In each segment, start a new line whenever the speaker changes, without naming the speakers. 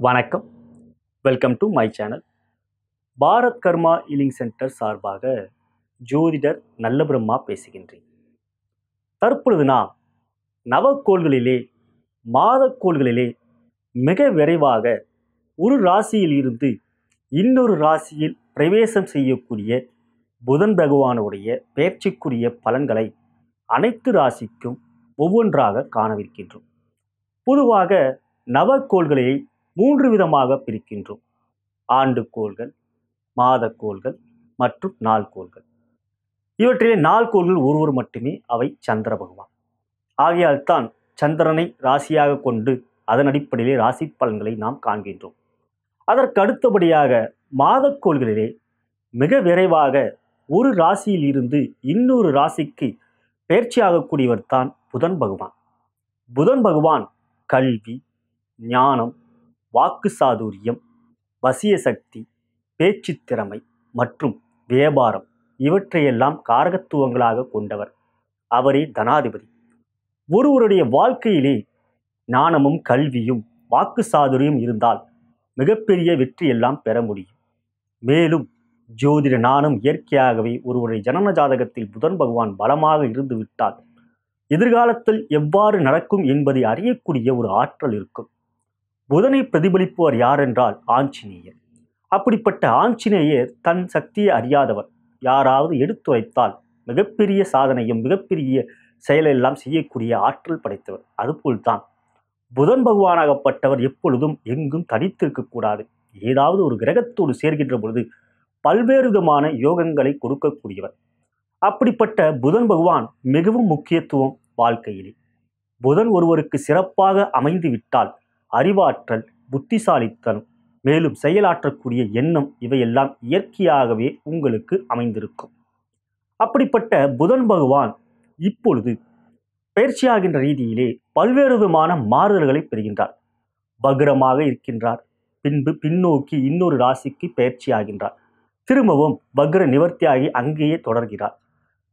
வணக்கம். Welcome to my channel. Bharat karma healing centre சார்பாக ஜோதிடர் நல்ல பிரம்மா பேசுகின்றேன். தற்பொழுது நாம் நவக்கோள்களிலே மாதக்கோள்களிலே மிக விரைவாக ஒரு ராசியில் இருந்து இன்னொரு ராசியில் பிரவேசம் செய்யக்கூடிய புதன் பகவானுடைய பெயர்ச்சிக்குரிய பலன்களை அனைத்து ராசிக்கும் ஒவ்வொன்றாக காணவிருக்கின்றோம். பொதுவாக நவக்கோள்களை 3 விதமாக பிரிக்கின்றோம். ஆண்டுக்கோள்கள், மாதக்கோள்கள் மற்றும் நாள்கோள்கள். இவற்றிலே நாள்கோள்கள் ஒருவர் மட்டுமே, அவை சந்திர பகவான். ஆகையால் தான் சந்திரனை ராசியாக கொண்டு அதன் அடிப்படையிலே ராசி பலன்களை நாம் காண்கின்றோம். அதற்கு அடுத்தபடியாக மாதக்கோள்களிலே மிக விரைவாக ஒரு ராசியில் இருந்து இன்னொரு ராசிக்கு பெயர்ச்சியாகக்கூடியவர் தான் புதன் பகவான். புதன் பகவான் கல்வி, ஞானம், வாக்கு சாதுரியம், வசிய சக்தி, பேச்சு திறமை மற்றும் வியாபாரம் இவற்றையெல்லாம் காரகத்துவங்களாக கொண்டவர். அவரே தனாதிபதி. ஒருவருடைய வாழ்க்கையிலே ஞானமும் கல்வியும் வாக்கு சாதுரியம் இருந்தால் மிகப்பெரிய வெற்றியெல்லாம் பெற முடியும். மேலும் ஜோதிட ஞானம் இயற்கையாகவே ஒருவருடைய ஜனன ஜாதகத்தில் புதன் பகவான் பலமாக இருந்து விட்டால் எதிர்காலத்தில் எவ்வாறு நடக்கும் என்பதை அறியக்கூடிய ஒரு ஆற்றல் இருக்கும். புதனை பிரதிபலிப்பவர் யார் என்றால் ஆஞ்சநேயர். அப்படிப்பட்ட ஆஞ்சநேயர் தன் சக்தியை அறியாதவர். யாராவது எடுத்துரைத்தால் மிகப்பெரிய சாதனையும் மிகப்பெரிய செயலெல்லாம் செய்யக்கூடிய ஆற்றல் படைத்தவர். அதுபோல்தான் புதன் பகவானாகப்பட்டவர் எப்பொழுதும் எங்கும் தனித்திருக்கக்கூடாது. ஏதாவது ஒரு கிரகத்தோடு சேர்கின்ற பொழுது பல்வேறு விதமான யோகங்களை கொடுக்கக்கூடியவர். அப்படிப்பட்ட புதன் பகவான் மிகவும் முக்கியத்துவம் வாழ்க்கையிலே. புதன் ஒருவருக்கு சிறப்பாக அமைந்து விட்டால் அறிவாற்றல், புத்திசாலித்தனம், மேலும் செயலாற்றக்கூடிய எண்ணம் இவையெல்லாம் இயற்கையாகவே உங்களுக்கு அமைந்திருக்கும். அப்படிப்பட்ட புதன் பகவான் இப்பொழுது பயிற்சியாகின்ற ரீதியிலே பல்வேறு விதமான மாறுதல்களை பெறுகின்றார். வக்ரமாக இருக்கின்றார். பின்பு பின்னோக்கி இன்னொரு ராசிக்கு பயிற்சியாகின்றார். திரும்பவும் வக்ர நிவர்த்தியாகி அங்கேயே தொடர்கிறார்.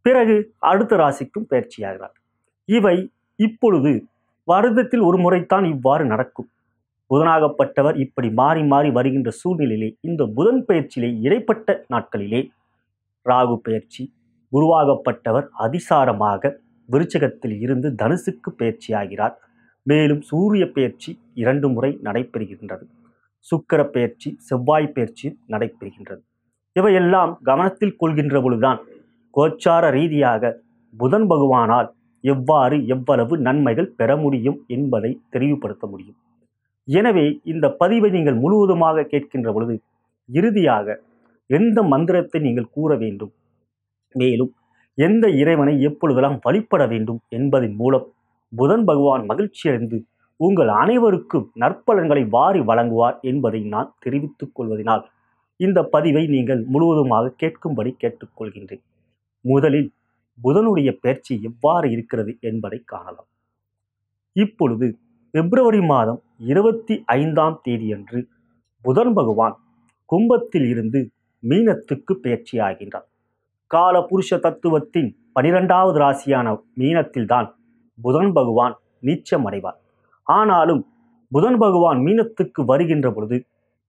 பிறகு அடுத்த ராசிக்கும் பயிற்சியாகிறார். இவை இப்பொழுது வருடத்தில் ஒரு முறைத்தான் இவ்வாறு நடக்கும். புதனாகப்பட்டவர் இப்படி மாறி மாறி வருகின்ற சூழ்நிலையிலே இந்த புதன் பயிற்சியிலே இடைப்பட்ட நாட்களிலே ராகு பயிற்சி, குருவாகப்பட்டவர் அதிசாரமாக விருச்சகத்தில் இருந்து தனுசுக்கு பயிற்சியாகிறார். மேலும் சூரிய பயிற்சி 2 முறை நடைபெறுகின்றது. சுக்கிர பயிற்சி, செவ்வாய் பயிற்சி நடைபெறுகின்றது. இவையெல்லாம் கவனத்தில் கொள்கின்ற பொழுதுதான் கோச்சார ரீதியாக புதன் பகவானால் எவ்வளவு நன்மைகள் பெற முடியும் என்பதை தெளிவுபடுத்த முடியும். எனவே இந்த பதிவை நீங்கள் முழுவதுமாக கேட்கின்ற பொழுது இறுதியாக எந்த மந்திரத்தை நீங்கள் கூற வேண்டும், மேலும் எந்த இறைவனை எப்பொழுதெல்லாம் வழிபட வேண்டும் என்பதன் மூலம் புதன் பகவான் மகிழ்ச்சியடைந்து உங்கள் அனைவருக்கும் நற்பலன்களை வாரி வழங்குவார் என்பதை நான் தெரிவித்துக் கொள்வதனால் இந்த பதிவை நீங்கள் முழுவதுமாக கேட்கும்படி கேட்டுக்கொள்கின்றேன். முதலில் புதனுடைய பயிற்சி எவ்வாறு இருக்கிறது என்பதை காணலாம். இப்பொழுது பிப்ரவரி மாதம் 25ஆம் தேதியன்று புதன் பகவான் கும்பத்தில் இருந்து மீனத்துக்கு பயிற்சியாகின்றார். கால புருஷ தத்துவத்தின் 12வது ராசியான மீனத்தில்தான் புதன் பகவான் நீச்சம் அடைவார். ஆனாலும் புதன் பகவான் மீனத்துக்கு வருகின்ற பொழுது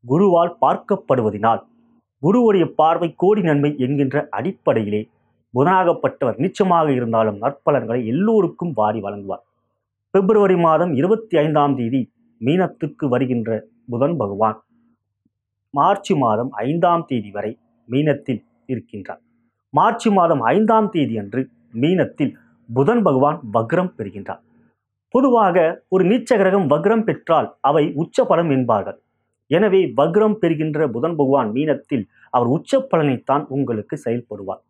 குருவால் பார்க்கப்படுவதனால் குருவுடைய பார்வை கோடி நன்மை என்கின்ற அடிப்படையிலே புதனாகப்பட்டவர் நீச்சமாக இருந்தாலும் நற்பலன்களை எல்லோருக்கும் வாரி வழங்குவார். பிப்ரவரி மாதம் 25ஆம் தேதி மீனத்துக்கு வருகின்ற புதன் பகவான் மார்ச் மாதம் 5ஆம் தேதி வரை மீனத்தில் இருக்கின்றார். மார்ச் மாதம் 5ஆம் தேதி அன்று மீனத்தில் புதன் பகவான் வக்ரம் பெறுகின்றார். பொதுவாக ஒரு நீச்ச கிரகம் வக்ரம் பெற்றால் அவை உச்ச பலம் என்பார்கள். எனவே வக்ரம் பெறுகின்ற புதன் பகவான் மீனத்தில் அவர் உச்ச பலனைத்தான் உங்களுக்கு செயல்படுவார்.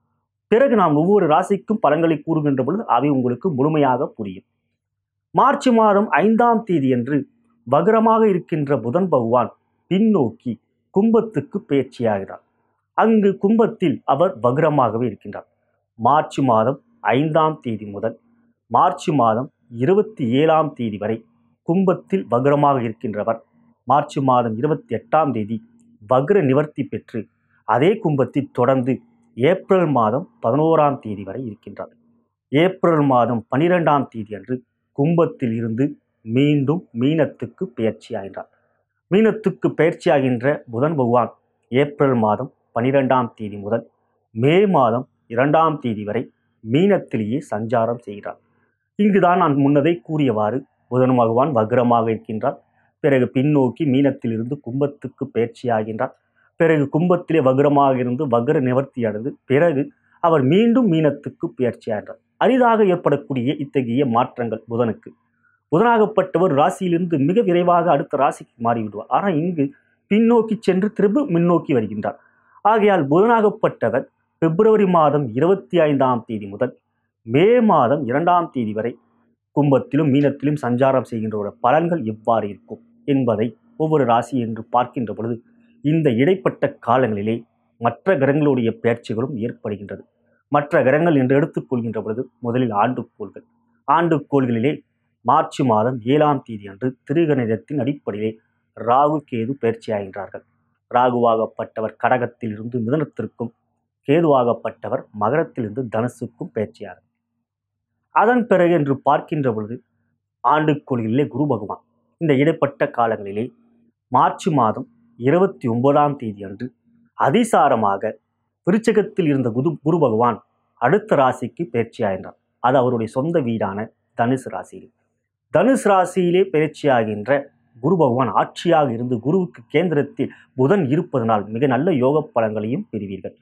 பிறகு நாம் ஒவ்வொரு ராசிக்கும் பலன்களை கூறுகின்ற பொழுது அவை உங்களுக்கு முழுமையாக புரியும். மார்ச் மாதம் 5ஆம் தேதி அன்று வக்ரமாக இருக்கின்ற புதன் பகவான் பின்னோக்கி கும்பத்துக்கு பயிற்சியாகிறார். அங்கு கும்பத்தில் அவர் வக்ரமாகவே இருக்கின்றார். மார்ச் மாதம் 5ஆம் தேதி முதல் மார்ச் மாதம் 27ஆம் தேதி வரை கும்பத்தில் வக்ரமாக இருக்கின்றவர் மார்ச் மாதம் 28ஆம் தேதி வக்ர நிவர்த்தி பெற்று அதே கும்பத்தில் தொடர்ந்து ஏப்ரல் மாதம் 11ஆம் தேதி வரை இருக்கின்றார். ஏப்ரல் மாதம் 12ஆம் தேதி அன்று கும்பத்தில் இருந்து மீண்டும் மீனத்துக்கு பெயர்ச்சியாகிறார். மீனத்துக்கு பயிற்சியாகின்ற புதன் பகவான் ஏப்ரல் மாதம் 12ஆம் தேதி முதல் மே மாதம் 2ஆம் தேதி வரை மீனத்திலேயே சஞ்சாரம் செய்கிறார். இங்குதான் நான் முன்னதை கூறியவாறு புதன் பகவான் வக்ரமாக இருக்கின்றார். பிறகு பின்னோக்கி மீனத்திலிருந்து கும்பத்துக்கு பயிற்சியாகின்றார். பிறகு கும்பத்திலே வக்ரமாக இருந்து வக்ர நிவர்த்தி அடைந்து பிறகு அவர் மீண்டும் மீனத்துக்கு பயிற்சியாகிறார். அரிதாக ஏற்படக்கூடிய இத்தகைய மாற்றங்கள் புதனாகப்பட்டவர் ராசியிலிருந்து மிக விரைவாக அடுத்த ராசிக்கு மாறிவிடுவார். ஆனால் இங்கு பின்னோக்கி சென்று திரும்ப முன்னோக்கி வருகின்றார். ஆகையால் புதனாகப்பட்டவர் பிப்ரவரி மாதம் 25ஆம் தேதி முதல் மே மாதம் 2ஆம் தேதி வரை கும்பத்திலும் மீனத்திலும் சஞ்சாரம் செய்கின்ற பலன்கள் எவ்வாறு இருக்கும் என்பதை ஒவ்வொரு ராசி என்று பார்க்கின்ற பொழுது இந்த இடைப்பட்ட காலங்களிலே மற்ற கிரகங்களுடைய பயிற்சிகளும் ஏற்படுகின்றது. மற்ற கிரகங்கள் என்று எடுத்துக்கொள்கின்ற பொழுது முதலில் ஆண்டுக்கோள்களிலே மார்ச் மாதம் 7ஆம் தேதி அன்று திருகணிதத்தின் அடிப்படையிலே ராகு கேது பயிற்சியாகின்றார்கள். ராகுவாகப்பட்டவர் கடகத்தில் இருந்து மிதுனத்திற்கும், கேதுவாகப்பட்டவர் மகரத்திலிருந்து தனுசுக்கும் பயிற்சியாகிறார். அதன் பிறகு என்று பார்க்கின்ற பொழுது ஆண்டுக்கோள்களிலே குரு பகவான் இந்த இடைப்பட்ட காலங்களிலே மார்ச் மாதம் 29ஆம் தேதி அன்று அதிசாரமாக விருச்சிகத்தில் இருந்த குரு பகவான் அடுத்த ராசிக்கு பயிற்சியாகின்றார். அது அவருடைய சொந்த வீடான தனுசு ராசியிலே பயிற்சியாகின்ற குரு பகவான் ஆட்சியாக இருந்து குருவுக்கு கேந்திரத்தில் புதன் இருப்பதனால் மிக நல்ல யோக பலன்களையும் பெறுவீர்கள்.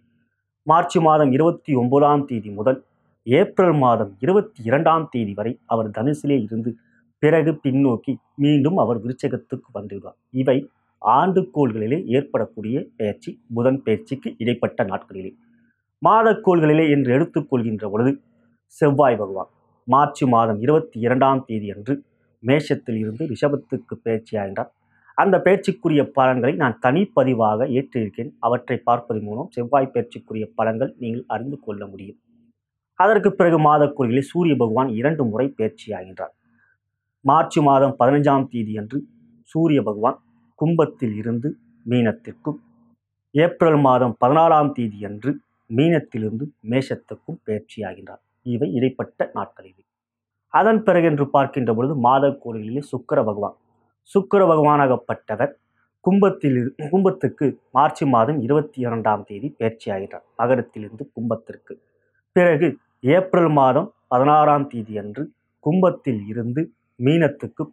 மார்ச் மாதம் 29ஆம் தேதி முதல் ஏப்ரல் மாதம் 22ஆம் தேதி வரை அவர் தனுசிலே இருந்து பிறகு பின்னோக்கி மீண்டும் அவர் விருச்சிகத்துக்கு வந்துவிடுவார். இவை ஆண்டுக்கோள்களிலே ஏற்படக்கூடிய பயிற்சி, புதன் பயிற்சிக்கு இடைப்பட்ட நாட்களிலே. மாதக்கோள்களிலே என்று எடுத்துக்கொள்கின்ற பொழுது செவ்வாய் பகவான் மார்ச் மாதம் 22ஆம் தேதி அன்று மேஷத்தில் இருந்து ரிஷபத்துக்கு பயிற்சியாகின்றார். அந்த பயிற்சிக்குரிய பலன்களை நான் தனிப்பதிவாக ஏற்றிருக்கேன். அவற்றை பார்ப்பதன் மூலம் செவ்வாய் பயிற்சிக்குரிய பலன்கள் நீங்கள் அறிந்து கொள்ள முடியும். அதற்கு பிறகு மாதக்கோள்களில் சூரிய பகவான் 2 முறை பயிற்சியாகின்றார். மார்ச் மாதம் 15ஆம் தேதி அன்று சூரிய பகவான் கும்பத்தில் இருந்து மீனத்திற்கும், ஏப்ரல் மாதம் 14ஆம் தேதி அன்று மீனத்திலிருந்து மேஷத்துக்கும் பயிற்சியாகின்றார். இவை இடைப்பட்ட நாட்களில். அதன் பிறகு என்று பார்க்கின்ற பொழுது மாதக்கோள்களிலே சுக்கிர பகவானாகப்பட்டவர் கும்பத்துக்கு மார்ச் மாதம் 22ஆம் தேதி பயிற்சியாகின்றார் மகரத்திலிருந்து கும்பத்திற்கு. பிறகு ஏப்ரல் மாதம் 16ஆம் தேதி அன்று கும்பத்தில் இருந்து மீனத்துக்கு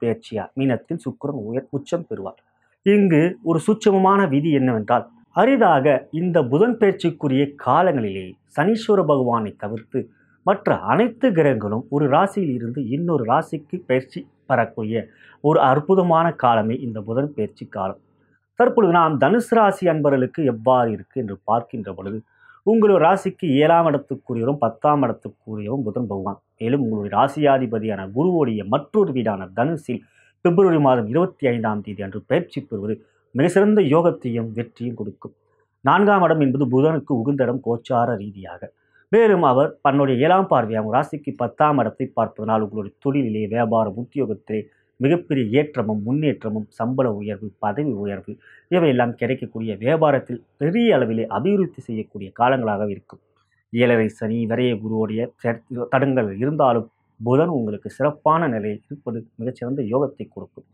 மீனத்தில் சுக்கிரன் உச்சம் பெறுவார். இங்கு ஒரு சூட்சமமான விதி என்னவென்றால், அரிதாக இந்த புதன் பயிற்சிக்குரிய காலங்களிலே சனீஸ்வர பகவானை தவிர்த்து மற்ற அனைத்து கிரகங்களும் ஒரு ராசியில் இருந்து இன்னொரு ராசிக்கு பயிற்சி பெறக்கூடிய ஒரு அற்புதமான காலமே இந்த புதன் பயிற்சி காலம். தற்பொழுது நாம் தனுசு ராசி அன்பர்களுக்கு எவ்வாறு இருக்கு என்று பார்க்கின்ற பொழுது, உங்களுடைய ராசிக்கு 7ஆம் இடத்துக்குரியவரும் 10ஆம் இடத்துக்குரியவரும் புதன் பகவான். மேலும் உங்களுடைய ராசியாதிபதியான குருவுடைய மற்றொரு வீடான தனுசில் பிப்ரவரி மாதம் 25ஆம் தேதி அன்று பயிற்சி பெறுவது மிக சிறந்த யோகத்தையும் வெற்றியும் கொடுக்கும். 4ஆம் இடம் என்பது புதனுக்கு உகந்த இடம் கோச்சார ரீதியாக. மேலும் அவர் தன்னுடைய 7ஆம் பார்வையாக ராசிக்கு 10ஆம் இடத்தை பார்ப்பதனால் உங்களுடைய தொழிலிலே, வியாபாரம், உத்தியோகத்திலே மிகப்பெரிய ஏற்றமும் முன்னேற்றமும், சம்பள உயர்வு, பதவி உயர்வு இவையெல்லாம் கிடைக்கக்கூடிய, வியாபாரத்தில் பெரிய அளவிலே அபிவிருத்தி செய்யக்கூடிய காலங்களாக இருக்கும். 7.5 சனி வரைய குருவுடைய தடங்கள் இருந்தாலும் புதன் உங்களுக்கு சிறப்பான நிலையில் இருப்பது மிகச்சிறந்த யோகத்தை கொடுக்கும்.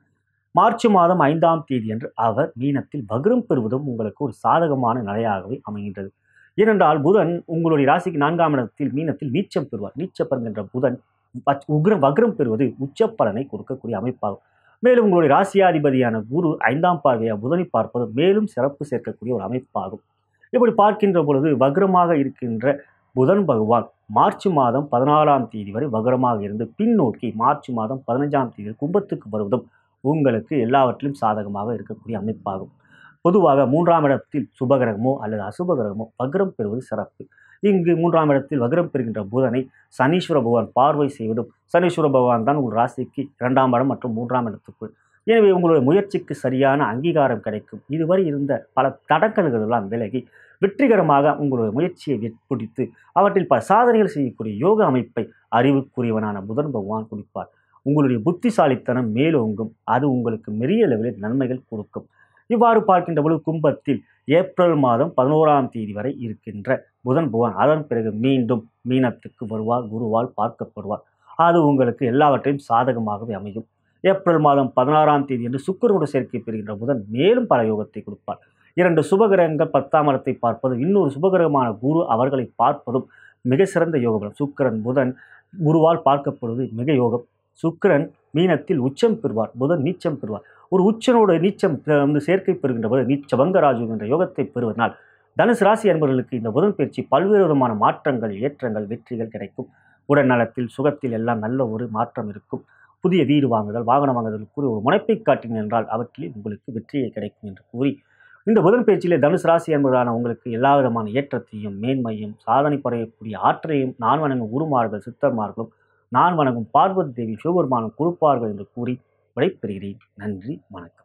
மார்ச் மாதம் 5ஆம் தேதி அன்று அவர் மீனத்தில் வக்ரம் பெறுவதும் உங்களுக்கு ஒரு சாதகமான நிலையாகவே அமைகின்றது. ஏனென்றால் புதன் உங்களுடைய ராசிக்கு 4ஆம் இடத்தில் மீனத்தில் நீச்சம் பெறுவார். நீச்சம் பெறுகின்ற புதன் வக்ரம் பெறுவது உச்ச பலனை கொடுக்கக்கூடிய அமைப்பாகும். மேலும் உங்களுடைய ராசியாதிபதியான குரு 5ஆம் பார்வையாக புதனை பார்ப்பது மேலும் சிறப்பு சேர்க்கக்கூடிய ஒரு அமைப்பாகும். இப்படி பார்க்கின்ற பொழுது வக்ரமாக இருக்கின்ற புதன் பகவான் மார்ச் மாதம் 14ஆம் தேதி வரை வக்ரமாக இருந்து பின்னோக்கி மார்ச் மாதம் 15ஆம் தேதி கும்பத்துக்கு வருவதும் உங்களுக்கு எல்லாவற்றிலும் சாதகமாக இருக்கக்கூடிய அமைப்பாகும். பொதுவாக 3ஆம் இடத்தில் சுபகிரகமோ அல்லது அசுபகிரகமோ வக்ரம் பெறுவது சிறப்பு. இங்கு 3ஆம் இடத்தில் வக்ரம் பெறுகின்ற புதனை சனீஸ்வர பகவான் பார்வை செய்வதும், சனீஸ்வர பகவான் தான் உங்கள் ராசிக்கு 2ஆம் இடம் மற்றும் 3ஆம் இடத்துக்குள். எனவே உங்களுடைய முயற்சிக்கு சரியான அங்கீகாரம் கிடைக்கும். இதுவரை இருந்த பல தடங்கல்கள் எல்லாம் விலகி வெற்றிகரமாக உங்களுடைய முயற்சியை பிடித்து அவற்றில் பல சாதனைகள் செய்யக்கூடிய யோக அமைப்பை அறிவுக்குரியவனான புதன் பகவான் கொடுப்பார். உங்களுடைய புத்திசாலித்தனம் மேலோங்கும். அது உங்களுக்கு பெரிய அளவில் நன்மைகள் கொடுக்கும். இவ்வாறு பார்க்கின்ற பொழுது கும்பத்தில் ஏப்ரல் மாதம் 11ஆம் தேதி வரை இருக்கின்ற புதன் பகவான் அதன் பிறகு மீண்டும் மீனத்துக்கு வருவார். குருவால் பார்க்கப்படுவார். அது உங்களுக்கு எல்லாவற்றையும் சாதகமாகவே அமையும். ஏப்ரல் மாதம் 16ஆம் தேதி என்று சுக்கிரனோடு சேர்க்கை பெறுகின்ற புதன் மேலும் பல யோகத்தை கொடுப்பார். 2 சுபகிரகங்கள் 10ஆம் இடத்தை பார்ப்பதும் இன்னொரு சுபகிரகமான குரு அவர்களை பார்ப்பதும் மிக சிறந்த யோகம். சுக்கிரன் புதன் குருவால் பார்க்கப்படுவது மிக யோகம். சுக்கிரன் மீனத்தில் உச்சம் பெறுவார், புதன் நீச்சம் பெறுவார். ஒரு உச்சனோட நீச்சம் சேர்க்கை பெறுகின்ற போது நீச்ச பங்கராஜு என்ற யோகத்தை பெறுவதனால் தனுசு ராசி அன்பர்களுக்கு இந்த புதன் பயிற்சி பல்வேறு விதமான மாற்றங்கள், ஏற்றங்கள், வெற்றிகள் கிடைக்கும். உடல் நலத்தில், சுகத்தில் எல்லாம் நல்ல ஒரு மாற்றம் இருக்கும். புதிய வீடு வாங்குதல், வாகனம் வாங்குதல் கூறி ஒரு முனைப்பை காட்டினேன் என்றால் அவற்றில் உங்களுக்கு வெற்றியை கிடைக்கும் என்று கூறி, இந்த புதன் பயிற்சியிலே தனுசு ராசி என்பதான உங்களுக்கு எல்லா விதமான ஏற்றத்தையும், மேன்மையும், சாதனை படையக்கூடிய ஆற்றையும் நான் வணங்கும் குருமார்கள், சித்தர்மார்களும், நான் வணங்கும் பார்வதி தேவி சிவபெருமானும் கொடுப்பார்கள் என்று கூறி விடைபெறுகிறேன். நன்றி, வணக்கம்.